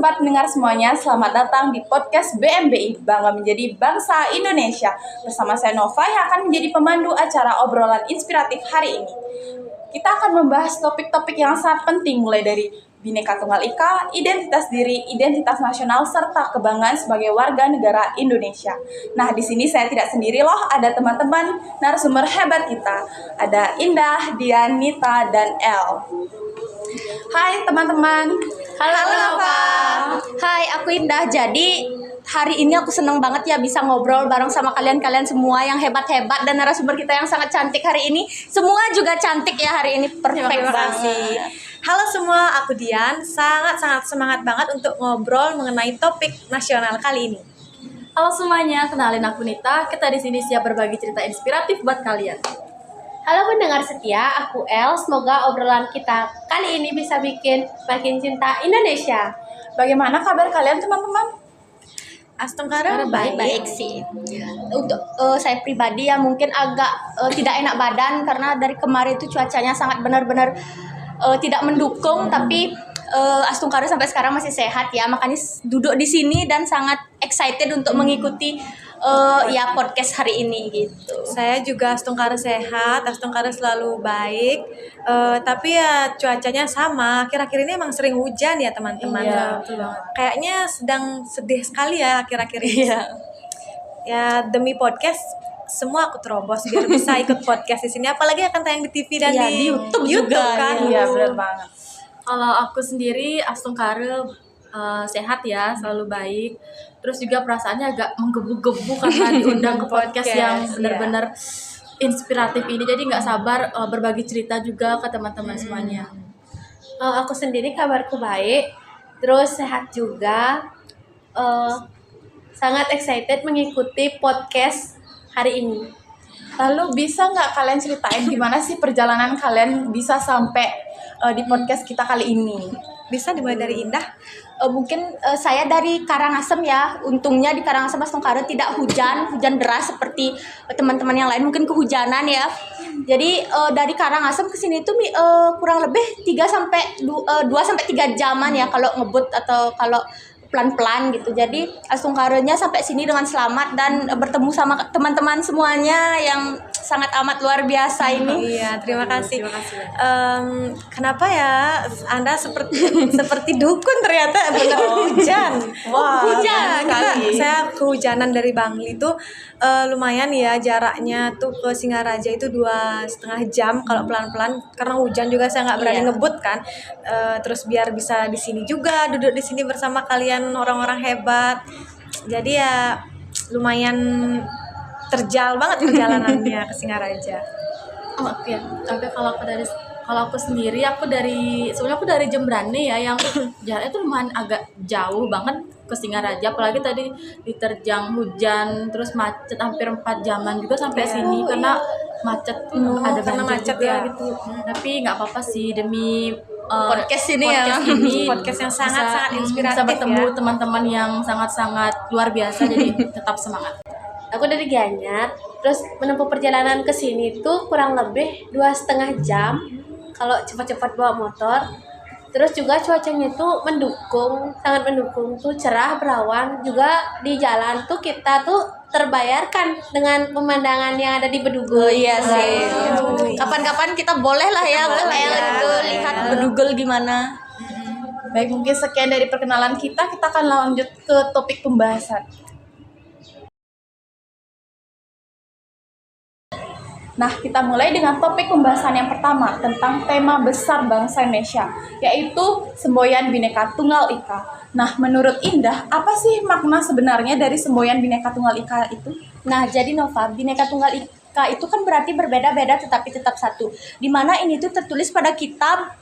sobat pendengar semuanya, selamat datang di podcast BMBI, Bangga Menjadi Bangsa Indonesia. Bersama saya Nova yang akan menjadi pemandu acara obrolan inspiratif hari ini. Kita akan membahas topik-topik yang sangat penting, mulai dari Bhinneka Tunggal Ika, identitas diri, identitas nasional, serta kebanggaan sebagai warga negara Indonesia. Nah, di sini saya tidak sendiri loh, ada teman-teman narasumber hebat kita. Ada Indah, Dian, Nita, dan El. Hai teman-teman. Halo Nova. Hai, aku Indah. Jadi hari ini aku senang banget ya bisa ngobrol bareng sama kalian-kalian semua yang hebat-hebat dan narasumber kita yang sangat cantik hari ini. Semua juga cantik ya hari ini, perfect banget. Halo semua, aku Dian. Sangat-sangat semangat banget untuk ngobrol mengenai topik nasional kali ini. Halo semuanya, kenalin aku Nita. Kita di sini siap berbagi cerita inspiratif buat kalian. Halo pendengar setia, aku El. Semoga obrolan kita kali ini bisa bikin makin cinta Indonesia. Bagaimana kabar kalian teman-teman? Astungkara Baik-baik sih. Untuk saya pribadi ya mungkin agak tidak enak badan karena dari kemarin itu cuacanya sangat benar-benar tidak mendukung, tapi Astungkara sampai sekarang masih sehat ya, makanya duduk di sini dan sangat excited untuk mengikuti ya podcast hari ini gitu. Saya juga Astungkara sehat, Astungkara selalu baik. Tapi ya cuacanya sama. Akhir-akhir ini emang sering hujan ya teman-teman. Iya, betul banget. Kayaknya sedang sedih sekali ya akhir-akhir ini. Iya. Ya demi podcast semua aku terobos biar bisa ikut podcast di sini. Apalagi akan tayang di TV dan Iya, di YouTube juga, kan. Iya benar banget. Kalau aku sendiri, Astungkara sehat ya, selalu baik. Terus juga perasaannya agak menggebu-gebu karena diundang ke podcast yang benar-benar inspiratif ini. Jadi nggak sabar berbagi cerita juga ke teman-teman semuanya. Aku sendiri kabarku baik, terus sehat juga. Sangat excited mengikuti podcast hari ini. Lalu bisa nggak kalian ceritain gimana sih perjalanan kalian bisa sampai di podcast kita kali ini? Bisa dimulai dari Indah. Mungkin saya dari Karangasem ya. Untungnya di Karangasem Astungkara tidak hujan deras seperti teman-teman yang lain mungkin kehujanan ya. Jadi dari Karangasem ke sini itu kurang lebih 2 sampai 3 jaman ya kalau ngebut atau kalau pelan-pelan gitu. Jadi Astungkaranya sampai sini dengan selamat dan bertemu sama teman-teman semuanya yang sangat amat luar biasa ini. Iya, terima kasih. Kenapa ya Anda seperti dukun ternyata benar hujan. Wah, Hujan. sekali. Saya kehujanan dari Bangli itu lumayan ya jaraknya tuh ke Singaraja itu 2,5 jam kalau pelan-pelan karena hujan juga saya nggak berani ngebut kan. Terus biar bisa di sini juga duduk di sini bersama kalian orang-orang hebat. Jadi ya lumayan terjal banget perjalanannya ke Singaraja. Oke. Tapi kalau aku sendiri, sebenarnya aku dari Jembrane ya, yang jaraknya tuh lumayan agak jauh banget ke Singaraja. Apalagi tadi diterjang hujan, terus macet hampir 4 jaman juga sampai sini karena macet ada karena banjir macet juga ya. gitu. Tapi nggak apa-apa sih demi Podcast ini ya. Podcast yang sangat-sangat inspiratif bisa bertemu ya. teman-teman yang sangat-sangat luar biasa, jadi tetap semangat. Aku dari Gianyar, terus menempuh perjalanan ke sini tuh kurang lebih 2,5 jam kalau cepat-cepat bawa motor. Terus juga cuacanya tuh sangat mendukung tuh, cerah, berawan. Juga di jalan tuh kita tuh terbayarkan dengan pemandangan yang ada di Bedugul. Iya sih. Kapan-kapan kita boleh lah ya lihat Bedugul gimana. Baik, mungkin sekian dari perkenalan kita akan lanjut ke topik pembahasan. Nah, kita mulai dengan topik pembahasan yang pertama tentang tema besar bangsa Indonesia, yaitu semboyan Bhinneka Tunggal Ika. Nah, menurut Indah, apa sih makna sebenarnya dari semboyan Bhinneka Tunggal Ika itu? Nah, jadi Nova, Bhinneka Tunggal Ika itu kan berarti berbeda-beda tetapi tetap satu. Di mana ini tuh tertulis pada kitab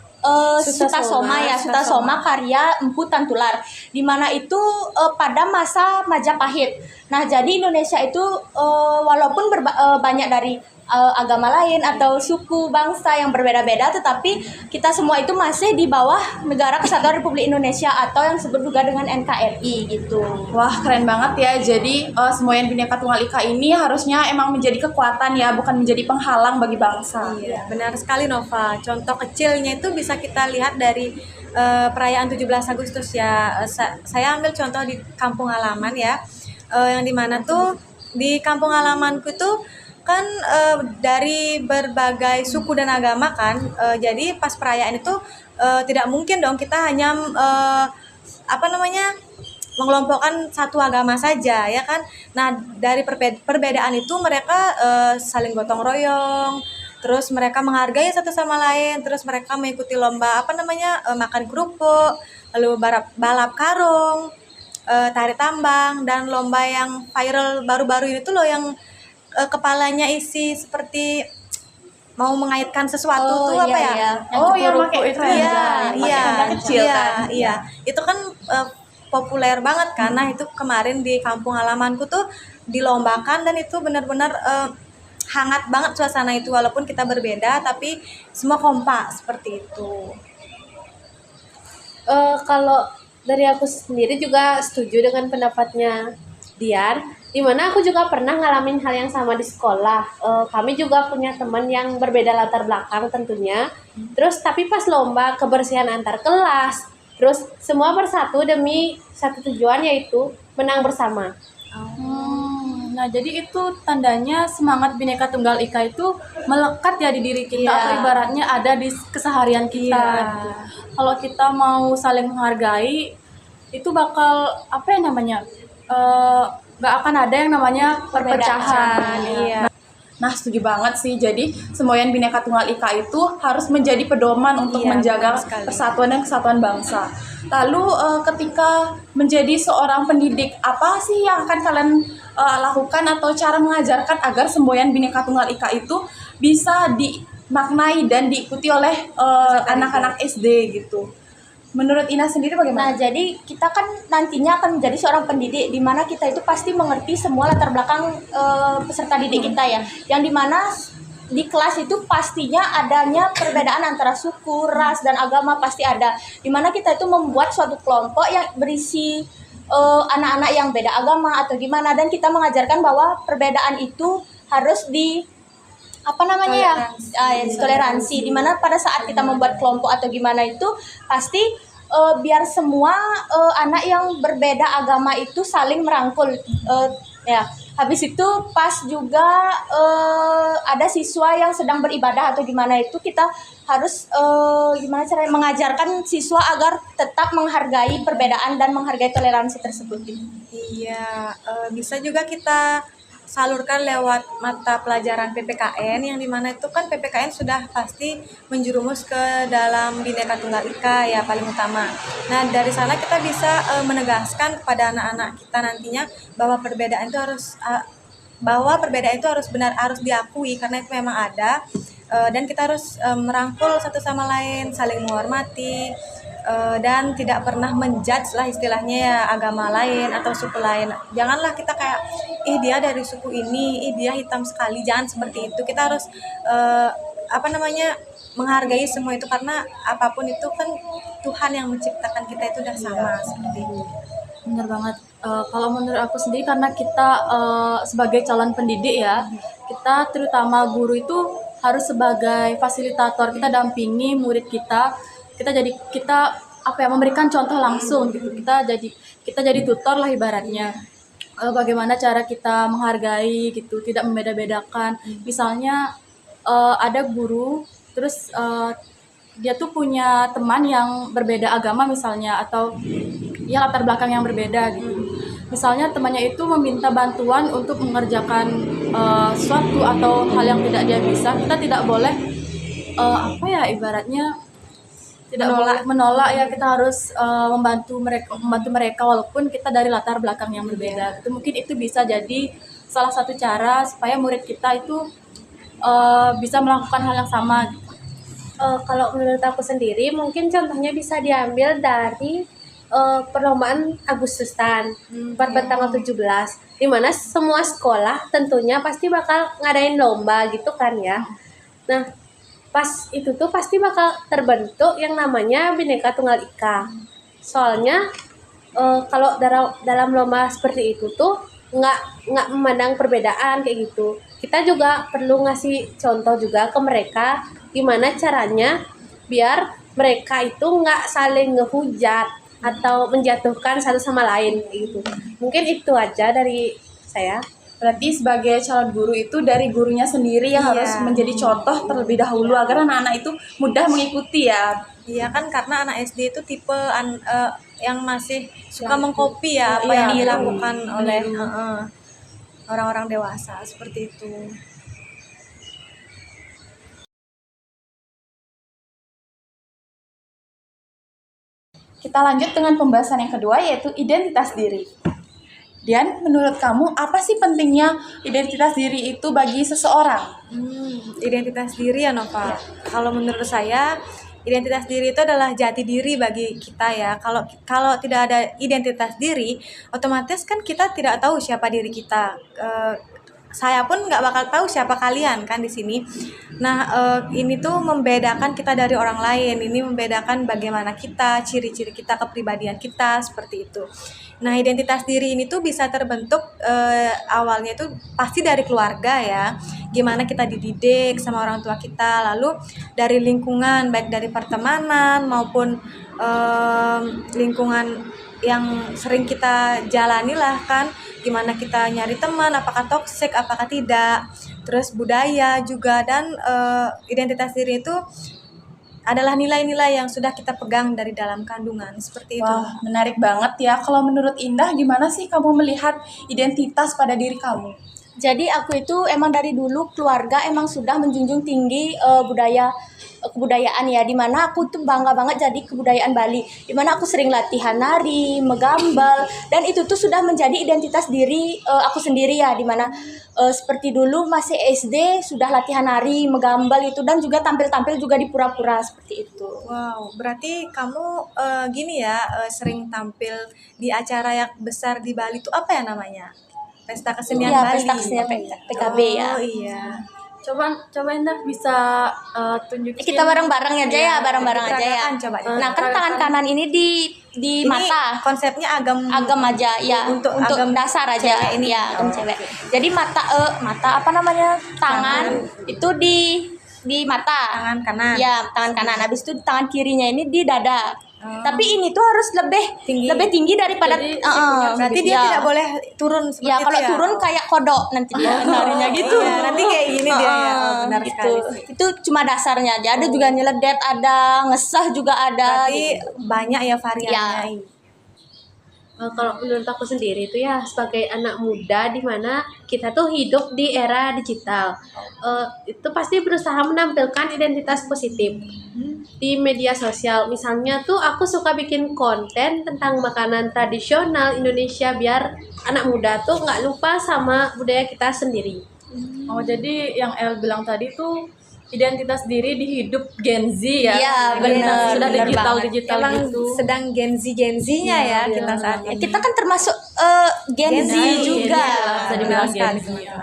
Sutasoma karya Empu Tantular. Di mana itu pada masa Majapahit. Nah, jadi Indonesia itu walaupun banyak dari agama lain atau suku bangsa yang berbeda-beda, tetapi kita semua itu masih di bawah Negara Kesatuan Republik Indonesia atau yang disebut juga dengan NKRI gitu. Wah, keren banget ya. Jadi Semoyan Bhinneka Tunggal Ika ini harusnya emang menjadi kekuatan ya, bukan menjadi penghalang bagi bangsa. Iya, benar sekali Nova. Contoh kecilnya itu bisa kita lihat dari perayaan 17 Agustus ya. Saya ambil contoh di kampung halaman ya. Yang dimana tuh di kampung halamanku tuh kan dari berbagai suku dan agama kan. Jadi pas perayaan itu tidak mungkin dong kita hanya mengelompokkan satu agama saja ya kan. Nah, dari perbedaan itu mereka saling gotong royong, terus mereka menghargai satu sama lain, terus mereka mengikuti lomba makan kerupuk, lalu balap karung, tari tambang, dan lomba yang viral baru-baru ini tuh loh yang kepalanya isi seperti mau mengaitkan sesuatu tuh apa ya? Iya. Yang pakai itu Iya, kecil kan. iya. Itu kan populer banget karena itu kemarin di kampung halamanku tuh dilombakan dan itu benar-benar hangat banget suasana itu walaupun kita berbeda tapi semua kompak seperti itu. Kalau dari aku sendiri juga setuju dengan pendapatnya Dian, dimana aku juga pernah ngalamin hal yang sama di sekolah. Kami juga punya teman yang berbeda latar belakang tentunya. Terus tapi pas lomba kebersihan antar kelas, terus semua bersatu demi satu tujuan yaitu menang bersama. Nah, jadi itu tandanya semangat Bhinneka Tunggal Ika itu melekat ya di diri kita, Iya. atau ibaratnya ada di keseharian kita. Iya. Gitu. Kalau kita mau saling menghargai, itu bakal nggak akan ada yang namanya perpecahan. Iya. Nah, setuju banget sih. Jadi, Semoyan Bhinneka Tunggal Ika itu harus menjadi pedoman untuk Iya, menjaga benar sekali. persatuan dan kesatuan bangsa. Lalu, ketika menjadi seorang pendidik, apa sih yang akan kalian lakukan atau cara mengajarkan agar Semoyan Bhinneka Tunggal Ika itu bisa dimaknai dan diikuti oleh anak-anak SD gitu? Menurut Ina sendiri Nah, bagaimana? jadi kita kan nantinya akan menjadi seorang pendidik di mana kita itu pasti mengerti semua latar belakang peserta didik kita ya. Yang dimana di kelas itu pastinya adanya perbedaan antara suku, ras, dan agama pasti ada. Dimana kita itu membuat suatu kelompok yang berisi anak-anak yang beda agama atau gimana, dan kita mengajarkan bahwa perbedaan itu harus toleransi, dimana pada saat kita membuat kelompok atau gimana itu pasti biar semua anak yang berbeda agama itu saling merangkul ya. Habis itu pas juga ada siswa yang sedang beribadah atau gimana itu kita harus gimana caranya mengajarkan siswa agar tetap menghargai perbedaan dan menghargai toleransi tersebut. Iya, bisa juga kita salurkan lewat mata pelajaran PPKN yang dimana itu kan PPKN sudah pasti menjerumus ke dalam Bhinneka Tunggal Ika ya paling utama. Nah, dari sana kita bisa menegaskan kepada anak-anak kita nantinya bahwa perbedaan itu harus harus diakui karena itu memang ada, dan kita harus merangkul satu sama lain, saling menghormati, dan tidak pernah menjudge lah istilahnya ya agama lain atau suku lain. Janganlah kita kayak dia dari suku ini, dia hitam sekali, jangan seperti itu. Kita harus menghargai semua itu karena apapun itu kan Tuhan yang menciptakan kita itu udah sama seperti itu. Bener banget. Kalau menurut aku sendiri karena kita sebagai calon pendidik ya, kita terutama guru itu harus sebagai fasilitator, kita dampingi murid kita memberikan contoh langsung gitu. Kita jadi tutor lah ibaratnya. Bagaimana cara kita menghargai gitu, tidak membeda-bedakan. Misalnya ada guru terus dia tuh punya teman yang berbeda agama misalnya, atau ya latar belakang yang berbeda gitu. Misalnya temannya itu meminta bantuan untuk mengerjakan suatu atau hal yang tidak dia bisa, kita tidak boleh ibaratnya tidak boleh menolak ya. Kita harus membantu mereka walaupun kita dari latar belakang yang berbeda. Itu mungkin itu bisa jadi salah satu cara supaya murid kita itu bisa melakukan hal yang sama gitu. Kalau menurut aku sendiri mungkin contohnya bisa diambil dari perlombaan Agustusan pada tanggal 17, di mana semua sekolah tentunya pasti bakal ngadain lomba gitu kan ya. Nah, pas itu tuh pasti bakal terbentuk yang namanya Bhinneka Tunggal Ika. Soalnya kalau dalam lomba seperti itu tuh nggak memandang perbedaan kayak gitu. Kita juga perlu ngasih contoh juga ke mereka gimana caranya biar mereka itu nggak saling ngehujat atau menjatuhkan satu sama lain kayak gitu. Mungkin itu aja dari saya. Berarti sebagai calon guru itu dari gurunya sendiri yang harus menjadi contoh terlebih dahulu agar anak-anak itu mudah mengikuti ya. Iya kan, karena anak SD itu tipe yang masih suka mengcopy ya apa yang dilakukan oleh orang-orang dewasa seperti itu. Kita lanjut dengan pembahasan yang kedua yaitu identitas diri. Dan menurut kamu apa sih pentingnya identitas diri itu bagi seseorang? Identitas diri ya Nova. Kalau menurut saya identitas diri itu adalah jati diri bagi kita ya. Kalau tidak ada identitas diri, otomatis kan kita tidak tahu siapa diri kita. Saya pun nggak bakal tahu siapa kalian kan di sini. Nah, ini tuh membedakan kita dari orang lain. Ini membedakan bagaimana kita, ciri-ciri kita, kepribadian kita seperti itu. Nah, identitas diri ini tuh bisa terbentuk awalnya itu pasti dari keluarga ya. Gimana kita dididik sama orang tua kita, lalu dari lingkungan, baik dari pertemanan maupun lingkungan yang sering kita jalani lah kan, gimana kita nyari teman, apakah toksik, apakah tidak, terus budaya juga, dan identitas diri itu adalah nilai-nilai yang sudah kita pegang dari dalam kandungan, seperti itu. Wah, menarik banget ya. Kalau menurut Indah, gimana sih kamu melihat identitas pada diri kamu? Jadi aku itu emang dari dulu keluarga emang sudah menjunjung tinggi kebudayaan ya, dimana aku tuh bangga banget jadi kebudayaan Bali, dimana aku sering latihan nari, menggambal, dan itu tuh sudah menjadi identitas diri aku sendiri ya, dimana seperti dulu masih SD sudah latihan nari, menggambal itu, dan juga tampil-tampil juga di pura-pura seperti itu. Wow, berarti kamu gini ya, sering tampil di acara yang besar di Bali itu apa ya namanya? Pesta Kesenian Iya, Bali. pesta kesenian PKB ya. Oh iya. Coba Indah bisa tunjukin. Kita bareng-bareng aja ya, bareng-bareng aja ya. Coba. Nah, kan tangan kanan ini di Ini mata. konsepnya agam Aja ya, Untuk untuk agam dasar aja cewek ini ini. ya, agam cewek. Jadi mata apa namanya, tangan itu di mata, tangan kanan. ya tangan kanan. Habis itu tangan kirinya ini di dada. Tapi ini tuh harus lebih tinggi daripada Jadi, Berarti dia ya. tidak boleh turun seperti Ya itu kalau ya. turun kayak kodok nanti dia narinya gitu. Iya, nanti kayak gini dia ya. Oh, benar gitu. sekali. Itu cuma dasarnya aja. Ada juga nyeledet, ada ngesah juga ada. Berarti gitu. banyak ya variannya. Ya. Kalau menurut aku sendiri itu ya sebagai anak muda di mana kita tuh hidup di era digital, itu pasti berusaha menampilkan identitas positif di media sosial. Misalnya tuh aku suka bikin konten tentang makanan tradisional Indonesia biar anak muda tuh nggak lupa sama budaya kita sendiri. Oh, jadi yang El bilang tadi tuh identitas diri di hidup Gen Z ya. Iya, Kita benar, sudah benar digital Emang gitu. sedang Gen Z-nya ya kita saat ini. Kita kan termasuk Gen Z juga. Bisa dibilang Benar Gen sekali. Z ya.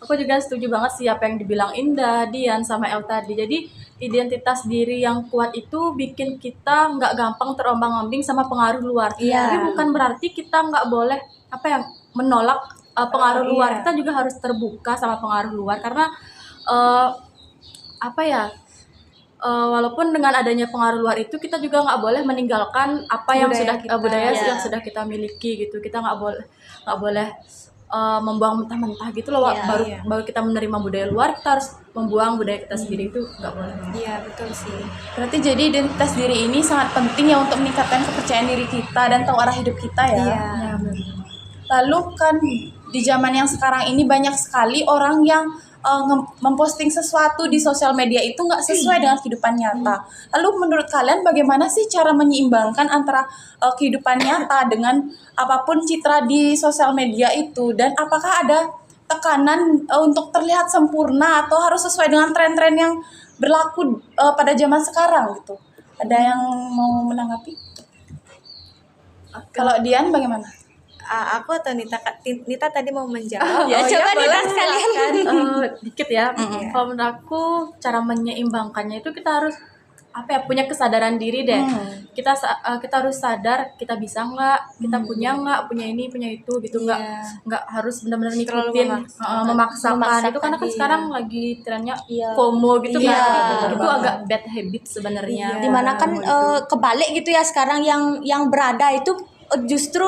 Aku juga setuju banget sih apa yang dibilang Indah, Dian, sama El tadi. Jadi identitas diri yang kuat itu bikin kita nggak gampang terombang-ambing sama pengaruh luar. Iya. Tapi bukan berarti kita nggak boleh menolak pengaruh luar. Kita juga harus terbuka sama pengaruh luar karena walaupun dengan adanya pengaruh luar itu kita juga nggak boleh meninggalkan apa yang budaya Iya. yang sudah kita miliki gitu. Kita nggak boleh membuang mentah-mentah gitu loh. Iya. Baru kita menerima budaya luar, kita harus membuang budaya kita sendiri, itu nggak boleh. Iya, betul sih. Berarti jadi identitas diri ini sangat penting ya untuk meningkatkan kepercayaan diri kita dan tahu arah hidup kita ya. Iya. Lalu kan di zaman yang sekarang ini banyak sekali orang yang memposting sesuatu di sosial media itu nggak sesuai dengan kehidupan nyata. Lalu menurut kalian bagaimana sih cara menyeimbangkan antara kehidupan nyata dengan apapun citra di sosial media itu? Dan apakah ada tekanan untuk terlihat sempurna atau harus sesuai dengan tren-tren yang berlaku pada zaman sekarang gitu? Ada yang mau menanggapi? Kalau Dian bagaimana? Aku atau Nita tadi mau menjawab. Ya, coba boleh, Nita sekalian. Dikit ya. Kalau menurut aku cara menyeimbangkannya itu kita harus punya kesadaran diri deh. Kita harus sadar kita bisa nggak, kita punya nggak, punya ini, punya itu gitu, nggak harus benar-benar Terlalu ngikutin memaksakan. Itu karena kan sekarang lagi trennya FOMO gitu kan. Itu agak bad habit sebenarnya. Dimana kan kebalik gitu ya sekarang yang berada itu justru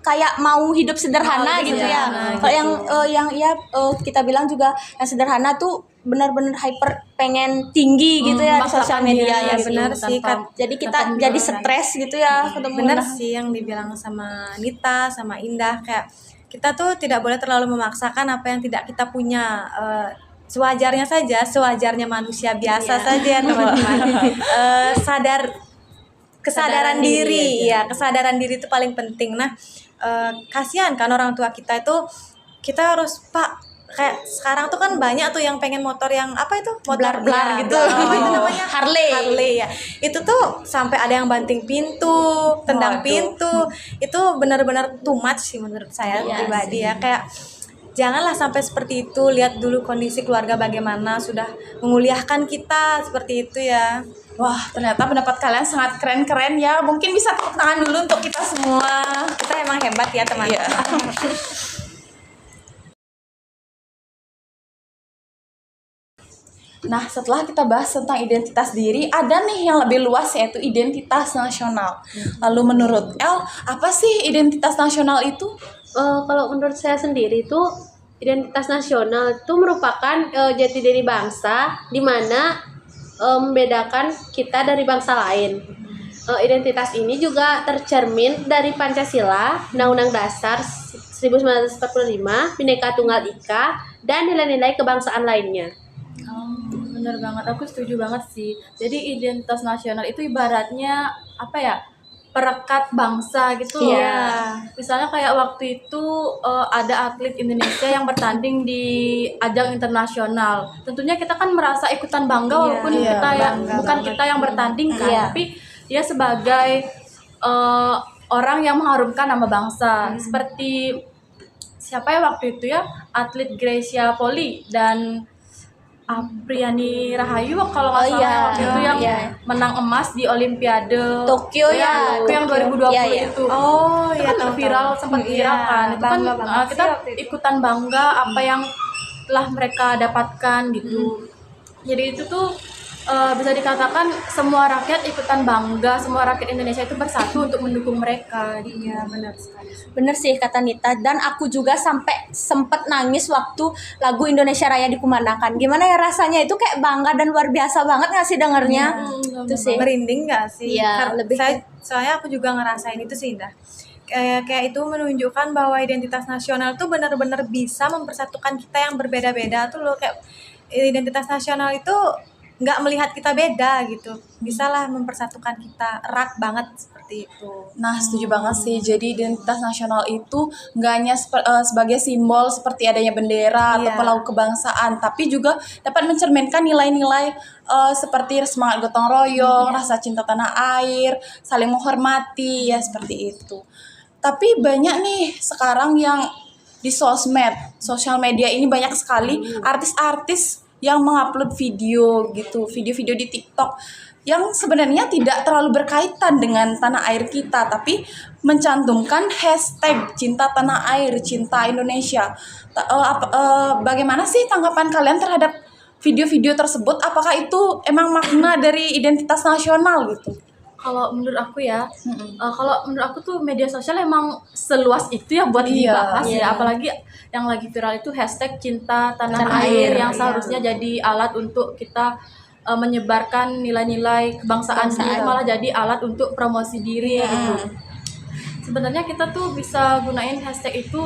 kayak mau hidup sederhana gitu ya. Kalau kita bilang juga yang sederhana tuh benar-benar hyper pengen tinggi gitu ya di sosial media ya. Benar sih, Jadi kita jadi stres gitu ya ketemu. benar sih yang dibilang sama Nita sama Indah, kayak kita tuh tidak boleh terlalu memaksakan apa yang tidak kita punya. Sewajarnya saja, sewajarnya manusia biasa saja teman-teman. Kesadaran diri ya, kesadaran diri itu paling penting. Nah, kasihan kan orang tua kita itu, kita harus kayak sekarang tuh kan banyak tuh yang pengen motor yang apa itu, motor blar gitu, apa itu namanya, Harley ya, itu tuh sampai ada yang banting pintu, tendang pintu, itu benar-benar too much sih menurut saya pribadi ya. Kayak janganlah sampai seperti itu. Lihat dulu kondisi keluarga bagaimana, sudah menguliahkan kita seperti itu ya. Wah, ternyata pendapat kalian sangat keren-keren ya. Mungkin bisa tepuk tangan dulu untuk kita semua. Kita emang hebat ya teman-teman. Nah, setelah kita bahas tentang identitas diri, ada nih yang lebih luas yaitu identitas nasional. Lalu menurut El, apa sih identitas nasional itu? Kalau menurut saya sendiri itu identitas nasional itu merupakan jati diri bangsa, di mana membedakan kita dari bangsa lain. Identitas ini juga tercermin dari Pancasila, Undang-Undang Dasar 1945, Bhinneka Tunggal Ika, dan nilai-nilai kebangsaan lainnya. Bener banget, aku setuju banget sih. Jadi identitas nasional itu ibaratnya perekat bangsa gitu loh. Misalnya kayak waktu itu ada atlet Indonesia yang bertanding di ajang internasional. Tentunya kita kan merasa ikutan bangga walaupun bukan kita yang bertanding kan, tapi dia sebagai orang yang mengharumkan nama bangsa. Seperti siapa ya waktu itu ya, atlet Gracia Poli dan Apriani Rahayu kalau nggak salah waktu itu yang menang emas di Olimpiade Tokyo itu yang 2020 itu. Itu kan viral, sempat viral kan. Itu kan kita ikutan bangga apa yang telah mereka dapatkan gitu. Jadi itu tuh bisa dikatakan semua rakyat ikutan bangga, semua rakyat Indonesia itu bersatu untuk mendukung mereka. Iya, benar sekali. Bener sih kata Nita, dan aku juga sampai sempet nangis waktu lagu Indonesia Raya dikumandangkan. Gimana ya rasanya, itu kayak bangga dan luar biasa banget nggak sih dengernya? Itu sih. Merinding nggak sih? Iya, Soalnya aku juga ngerasain itu sih, Indah. Kayak itu menunjukkan bahwa identitas nasional tuh benar-benar bisa mempersatukan kita yang berbeda-beda tuh loh. Kayak identitas nasional itu nggak melihat kita beda gitu, bisalah mempersatukan kita erat banget seperti itu. Nah, setuju banget sih. Jadi identitas nasional itu nggak hanya sebagai simbol seperti adanya bendera atau lagu kebangsaan, tapi juga dapat mencerminkan nilai-nilai seperti semangat gotong royong, rasa cinta tanah air, saling menghormati ya, seperti itu. Tapi banyak nih sekarang yang di sosial media ini banyak sekali artis-artis yang mengupload video-video di TikTok yang sebenarnya tidak terlalu berkaitan dengan tanah air kita, tapi mencantumkan hashtag cinta tanah air, cinta Indonesia. Bagaimana sih tanggapan kalian terhadap video-video tersebut? Apakah itu emang makna dari identitas nasional gitu? Kalau menurut aku kalau menurut aku tuh media sosial emang seluas itu ya buat dibahas ya, apalagi yang lagi viral itu hashtag cinta tanah air yang seharusnya jadi alat untuk kita menyebarkan nilai-nilai kebangsaan itu malah jadi alat untuk promosi diri gitu. Sebenarnya kita tuh bisa gunain hashtag itu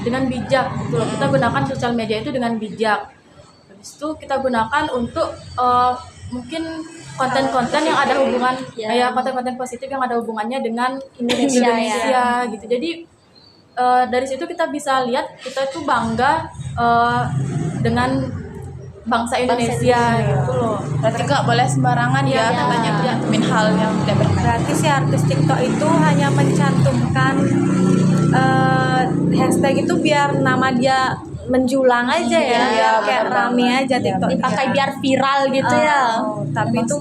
dengan bijak gitu loh. Kita gunakan sosial media itu dengan bijak. Habis itu kita gunakan untuk mungkin konten-konten yang ada hubungan konten-konten positif yang ada hubungannya dengan Indonesia gitu. Jadi dari situ kita bisa lihat kita itu bangga dengan bangsa Indonesia gitu loh. Berarti nggak boleh sembarangan ya Iya. katanya mencantumin hal yang tidak berkaitan. Berarti si artis TikTok itu hanya mencantumkan hashtag itu biar nama dia menjulang aja ya, Iya, kayak benar rame banget. aja Iya, TikTok. Dipakai biar viral gitu ya. Tapi itu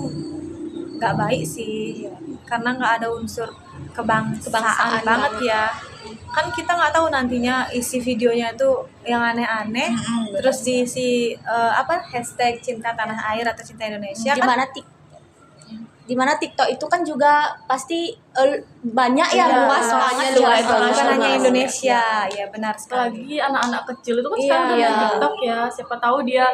nggak baik sih, karena nggak ada unsur kebangsaan Kebangsaan banget ya. Kan kita nggak tahu nantinya isi videonya itu yang aneh-aneh, terus diisi hashtag cinta tanah air atau cinta Indonesia kan. Dimana TikTok itu kan juga pasti banyak ya, Iya, luas banget luas ya. banget. bukan hanya Nasional. Indonesia, ya benar sekali. Apalagi anak-anak kecil itu kan Iya. sekarang udah main TikTok ya. Siapa tahu dia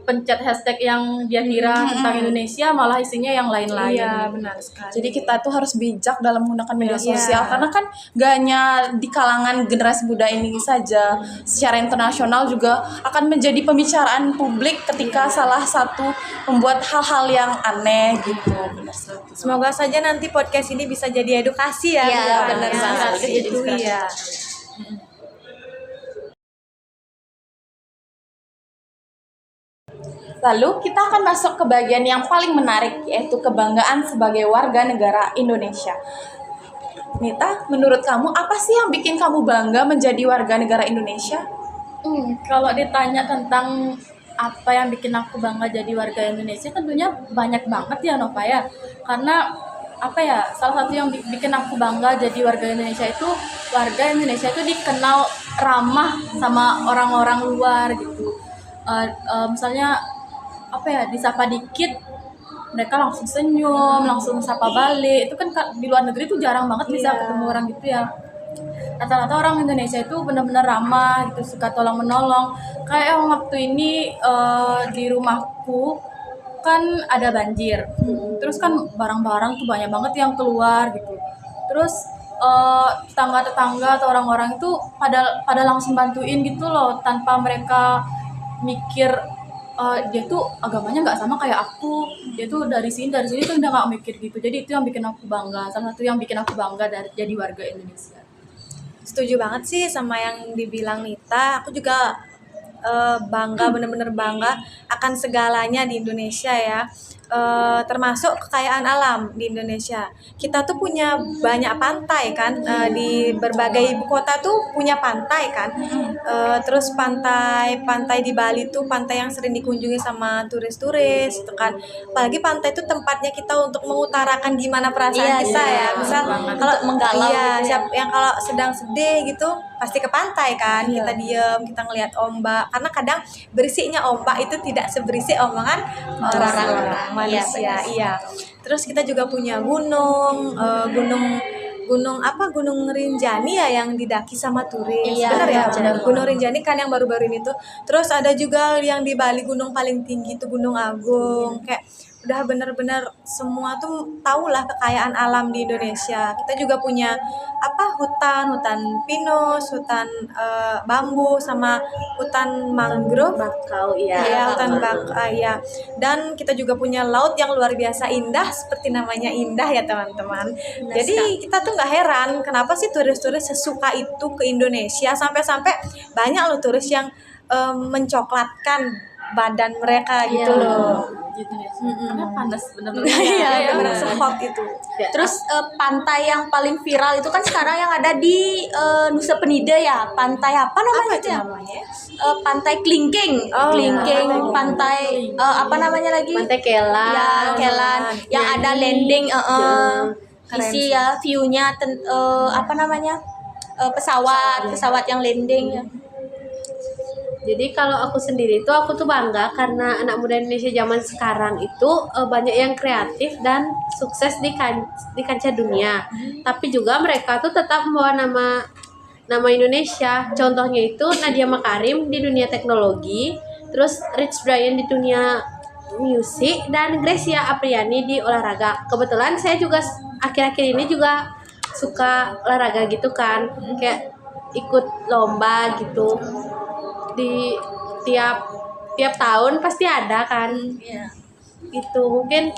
pencet hashtag yang dia kira tentang Indonesia malah isinya yang lain-lain. Iya benar sekali. Jadi kita tuh harus bijak dalam menggunakan media Iya. sosial karena kan gak hanya di kalangan generasi muda ini saja, secara internasional juga akan menjadi pembicaraan publik ketika salah satu membuat hal-hal yang aneh gitu. Benar sekali. Semoga saja nanti podcast ini bisa jadi edukasi ya. Iya, bukan benar hanya banget. sensasi Jadi itu ya. Lalu kita akan masuk ke bagian yang paling menarik, yaitu kebanggaan sebagai warga negara Indonesia. Nita, menurut kamu apa sih yang bikin kamu bangga menjadi warga negara Indonesia? Kalau ditanya tentang apa yang bikin aku bangga jadi warga Indonesia, tentunya banyak banget ya Nova ya. Karena salah satu yang bikin aku bangga jadi warga Indonesia itu warga Indonesia itu dikenal ramah sama orang-orang luar gitu. Misalnya disapa dikit mereka langsung senyum, langsung sapa balik. Itu kan di luar negeri tuh jarang banget bisa ketemu orang gitu ya. Rata-rata orang Indonesia itu benar-benar ramah gitu, suka tolong menolong. Kayak yang waktu ini di rumahku kan ada banjir, terus kan barang-barang tuh banyak banget yang keluar gitu. Terus tetangga-tetangga atau orang-orang itu pada langsung bantuin gitu loh, tanpa mereka mikir dia tuh agamanya nggak sama kayak aku, dia tuh dari sini tuh udah nggak mikir gitu. Jadi itu yang bikin aku bangga, salah satu yang bikin aku bangga dari jadi warga Indonesia. Setuju banget sih sama yang dibilang Nita. Aku juga bangga, bener-bener bangga akan segalanya di Indonesia ya. Termasuk kekayaan alam di Indonesia. Kita tuh punya banyak pantai kan, di berbagai ibu kota tuh punya pantai kan. Terus pantai di Bali tuh pantai yang sering dikunjungi sama turis-turis itu kan. Apalagi pantai itu tempatnya kita untuk mengutarakan gimana perasaan kita ya. Misal kalau menggalau gitu ya. yang kalau sedang sedih gitu pasti ke pantai kan, kita diem, kita ngelihat ombak, karena kadang berisiknya ombak itu tidak seberisik omongan orang manusia. Iya. Terus kita juga punya gunung Rinjani ya yang didaki sama turis. Iya, Benar ya? benar. Gunung Rinjani kan yang baru-baru ini tuh. Terus ada juga yang di Bali gunung paling tinggi itu Gunung Agung. Kayak udah bener-bener semua tuh tahulah kekayaan alam di Indonesia. Kita juga punya hutan pinus, hutan bambu sama hutan mangrove. Bakau Ya, hutan bakau ya. Dan kita juga punya laut yang luar biasa indah, seperti namanya indah ya teman-teman. Jadi kita tuh nggak heran kenapa sih turis-turis sesuka itu ke Indonesia, sampai-sampai banyak loh turis yang mencoklatkan badan mereka gitu loh. Gitu ya. Karena panas bener-bener. Iya, benar sehot itu. Terus pantai yang paling viral itu kan sekarang yang ada di Nusa Penida ya. Pantai apa namanya itu ya? Pantai Klingking. Oh, Klingking, iya. pantai apa namanya lagi? Pantai Kelan. Ya, Kelan. Yang ada landing Keren isi ya view-nya pesawat yang landing ya. Jadi kalau aku sendiri itu aku tuh bangga karena anak muda Indonesia zaman sekarang itu banyak yang kreatif dan sukses di kancah dunia. Tapi juga mereka tuh tetap membawa nama Indonesia. Contohnya itu Nadia Makarim di dunia teknologi, terus Rich Brian di dunia musik, dan Gracia Apriani di olahraga. Kebetulan saya juga akhir-akhir ini juga suka olahraga gitu kan, kayak ikut lomba gitu. Di tiap tahun pasti ada kan. Iya. Itu mungkin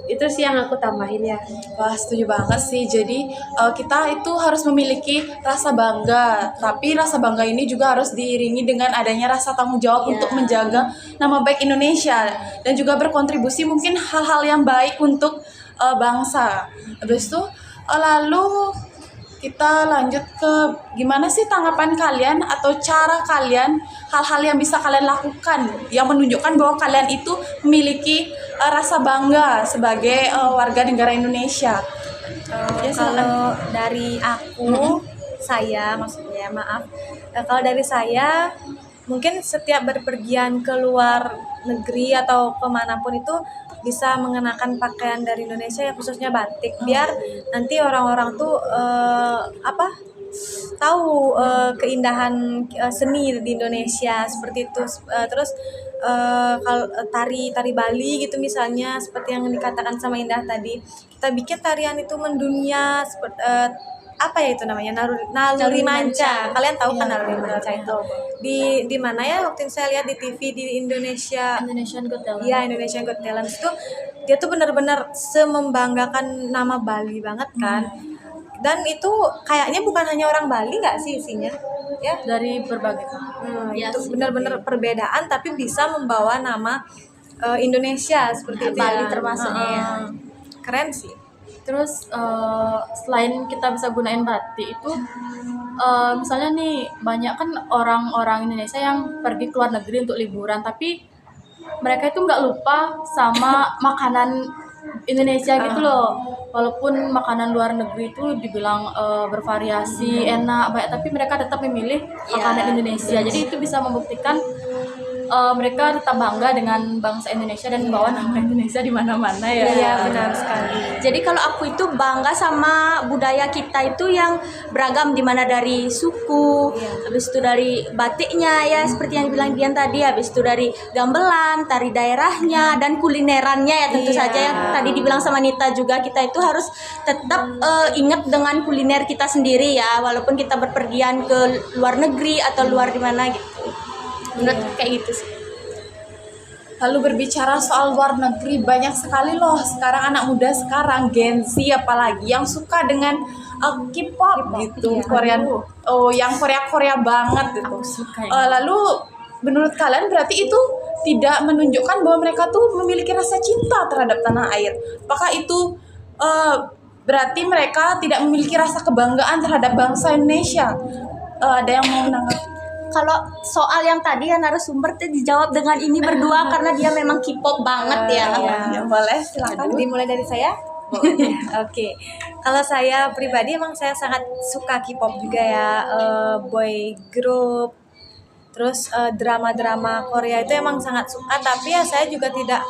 Itu sih yang aku tambahin ya. Wah, setuju banget sih. Jadi kita itu harus memiliki rasa bangga, tapi rasa bangga ini juga harus diiringi dengan adanya rasa tanggung jawab untuk menjaga nama baik Indonesia dan juga berkontribusi mungkin hal-hal yang baik untuk bangsa. Habis itu lalu kita lanjut ke gimana sih tanggapan kalian atau cara kalian, hal-hal yang bisa kalian lakukan yang menunjukkan bahwa kalian itu memiliki rasa bangga sebagai warga negara Indonesia. Ya, silakan. Kalau dari aku, saya maksudnya maaf, kalau dari saya mungkin setiap berpergian ke luar negeri atau kemanapun itu bisa mengenakan pakaian dari Indonesia ya, khususnya batik, biar nanti orang-orang tuh tahu keindahan seni di Indonesia seperti itu. Terus kalau tari Bali gitu misalnya, seperti yang dikatakan sama Indah tadi, kita bikin tarian itu mendunia seperti apa ya itu namanya, naluri manca. Kalian tahu kan naluri manca itu di mana ya, waktu itu saya lihat di TV di Indonesia, Indonesian Got Talent. iya, Indonesian Got Talent itu dia tuh benar-benar membanggakan nama Bali banget kan. Dan itu kayaknya bukan hanya orang Bali nggak sih isinya ya, Dari berbagai Ya itu sih. benar-benar perbedaan tapi bisa membawa nama Indonesia seperti itu Bali ya. termasuknya ya. Keren sih. Terus selain kita bisa gunain batik itu, misalnya nih banyak kan orang-orang Indonesia yang pergi ke luar negeri untuk liburan, tapi mereka itu nggak lupa sama makanan Indonesia gitu loh. Walaupun makanan luar negeri itu dibilang bervariasi, enak, baik, tapi mereka tetap memilih makanan Indonesia. Jadi itu bisa membuktikan mereka tetap bangga dengan bangsa Indonesia dan membawa nama Indonesia di mana-mana ya. Iya, benar sekali. Jadi kalau aku itu bangga sama budaya kita itu yang beragam, dimana dari suku, habis itu dari batiknya ya seperti yang bilang Dian tadi, habis itu dari gamelan, tari daerahnya, dan kulinerannya ya tentu saja yang tadi dibilang sama Nita juga, kita itu harus tetap ingat dengan kuliner kita sendiri ya, walaupun kita berpergian ke luar negeri atau luar di mana gitu. Menurut kayak gitu sih. Lalu berbicara soal luar negeri, banyak sekali loh sekarang anak muda sekarang, Gen Z apalagi, yang suka dengan K-pop gitu, Korean, yang Korea banget gitu. Lalu menurut kalian berarti itu tidak menunjukkan bahwa mereka tuh memiliki rasa cinta terhadap tanah air? Apakah itu berarti mereka tidak memiliki rasa kebanggaan terhadap bangsa Indonesia? Ada yang mau menanggapi? Kalau soal yang tadi ya narasumber tuh dijawab dengan ini berdua karena dia memang K-pop banget ya. Ya boleh, silakan. Dimulai dari saya. Oke. Kalau saya pribadi emang saya sangat suka K-pop juga ya, boy group. Terus drama-drama Korea itu emang sangat suka, tapi ya saya juga tidak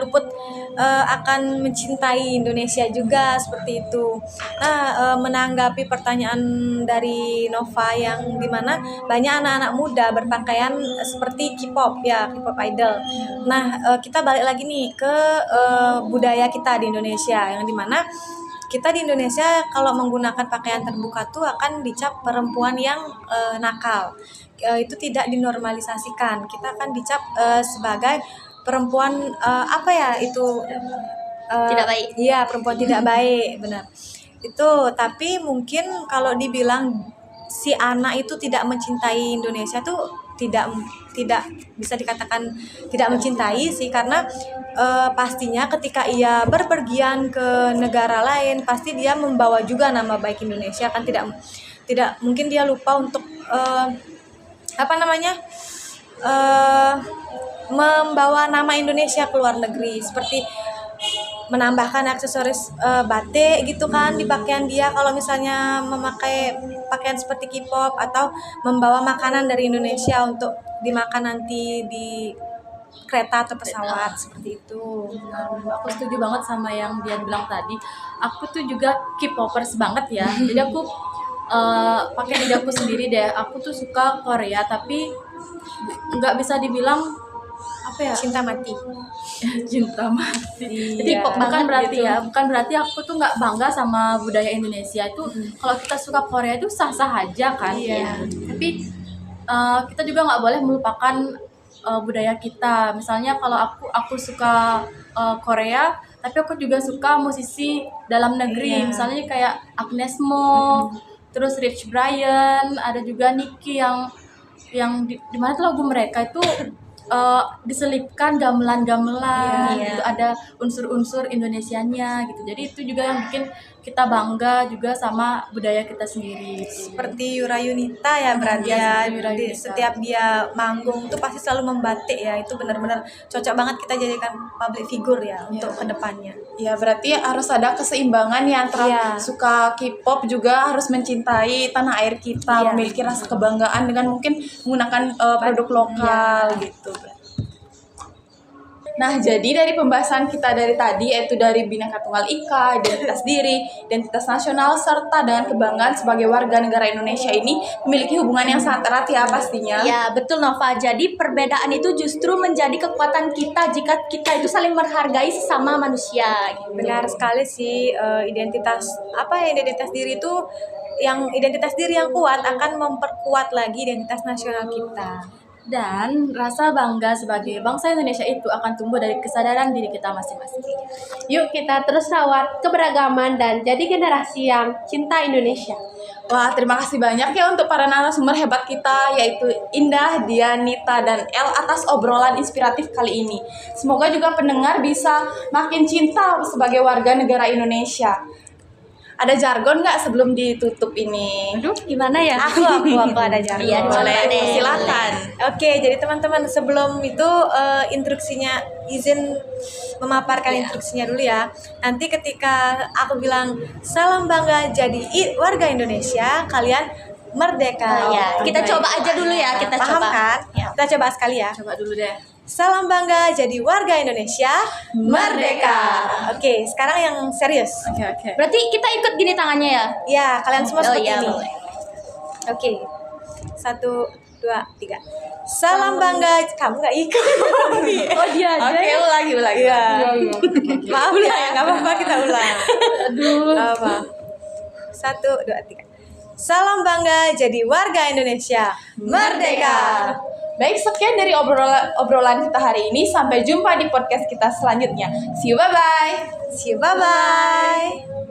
luput akan mencintai Indonesia juga seperti itu. Nah, menanggapi pertanyaan dari Nova yang dimana banyak anak-anak muda berpakaian seperti K-pop ya, K-pop idol. Nah, kita balik lagi nih ke budaya kita di Indonesia, yang dimana kita di Indonesia kalau menggunakan pakaian terbuka tuh akan dicap perempuan yang nakal. Itu tidak dinormalisasikan. Kita akan dicap sebagai perempuan Tidak baik. Iya, perempuan tidak baik, benar. Itu, tapi mungkin kalau dibilang si anak itu tidak mencintai Indonesia tuh tidak bisa dikatakan tidak mencintai sih, karena pastinya ketika ia berpergian ke negara lain pasti dia membawa juga nama baik Indonesia kan, tidak mungkin dia lupa untuk membawa nama Indonesia ke luar negeri, seperti menambahkan aksesoris batik gitu kan di pakaian dia kalau misalnya memakai pakaian seperti K-pop, atau membawa makanan dari Indonesia untuk dimakan nanti di kereta atau pesawat seperti itu. Aku setuju banget sama yang dia bilang tadi. Aku tuh juga K-popers banget ya. Jadi aku pakai diri aku sendiri deh. Aku tuh suka Korea, tapi nggak bisa dibilang apa ya, Cinta mati. cinta mati. Jadi Iya. bukan berarti gitu. ya, bukan berarti aku tuh nggak bangga sama budaya Indonesia itu. Kalau kita suka Korea itu sah-sah aja kan. Iya. Tapi kita juga nggak boleh melupakan budaya kita. Misalnya kalau aku suka Korea, tapi aku juga suka musisi dalam negeri, misalnya kayak Agnes Mo, terus Rich Brian, ada juga Nicky yang di mana tuh lagu mereka itu diselipkan gamelan-gamelan gitu, ada unsur-unsur Indonesianya gitu. Jadi itu juga yang bikin kita bangga juga sama budaya kita sendiri. Seperti Yura Yunita ya berarti Iya, ya. seperti Yura Yunita. Setiap dia manggung tuh pasti selalu membatik ya. Itu benar-benar cocok banget kita jadikan public figure ya untuk kedepannya. Ya berarti harus ada keseimbangan ya antara Iya. suka K-pop juga harus mencintai tanah air kita, Iya. memiliki rasa kebanggaan dengan mungkin menggunakan produk lokal gitu. Nah, jadi dari pembahasan kita dari tadi, yaitu dari Bhinneka Tunggal Ika, identitas diri, identitas nasional, serta dengan kebanggaan sebagai warga negara Indonesia ini memiliki hubungan yang sangat erat ya pastinya. Ya, betul Nova. Jadi perbedaan itu justru menjadi kekuatan kita jika kita itu saling menghargai sesama manusia. Gitu. Benar sekali sih, identitas diri itu identitas diri yang kuat akan memperkuat lagi identitas nasional kita. Dan rasa bangga sebagai bangsa Indonesia itu akan tumbuh dari kesadaran diri kita masing-masing. Yuk kita terus rawat keberagaman dan jadi generasi yang cinta Indonesia. Wah, terima kasih banyak ya untuk para narasumber hebat kita, yaitu Indah, Dianita, dan El atas obrolan inspiratif kali ini. Semoga juga pendengar bisa makin cinta sebagai warga negara Indonesia. Ada jargon nggak sebelum ditutup ini? Aduh, gimana ya? Aku ada jargon. Iya, Boleh, deh. silakan. Oke, jadi teman-teman sebelum itu instruksinya, izin memaparkan instruksinya dulu ya. Nanti ketika aku bilang salam bangga jadi warga Indonesia, kalian merdeka. Ya, kita coba aja dulu ya, kita Paham coba. kan? Ya. Kita coba sekali ya. Coba dulu deh. Salam bangga jadi warga Indonesia, merdeka. Oke, sekarang yang serius. Oke. Berarti kita ikut gini tangannya ya? Ya, kalian semua Oh, seperti iya, ini. boleh. Oke. 1, 2, 3. Salam bangga. Kamu nggak ikut? Oh, dia aja. Oke, ulangi. Iya. Maaf ya, nggak apa-apa kita ulang. Aduh. Apa? 1, 2, 3. Salam bangga jadi warga Indonesia, merdeka. Baik, sekian dari obrolan kita hari ini. Sampai jumpa di podcast kita selanjutnya. See you, bye-bye. See you, bye-bye.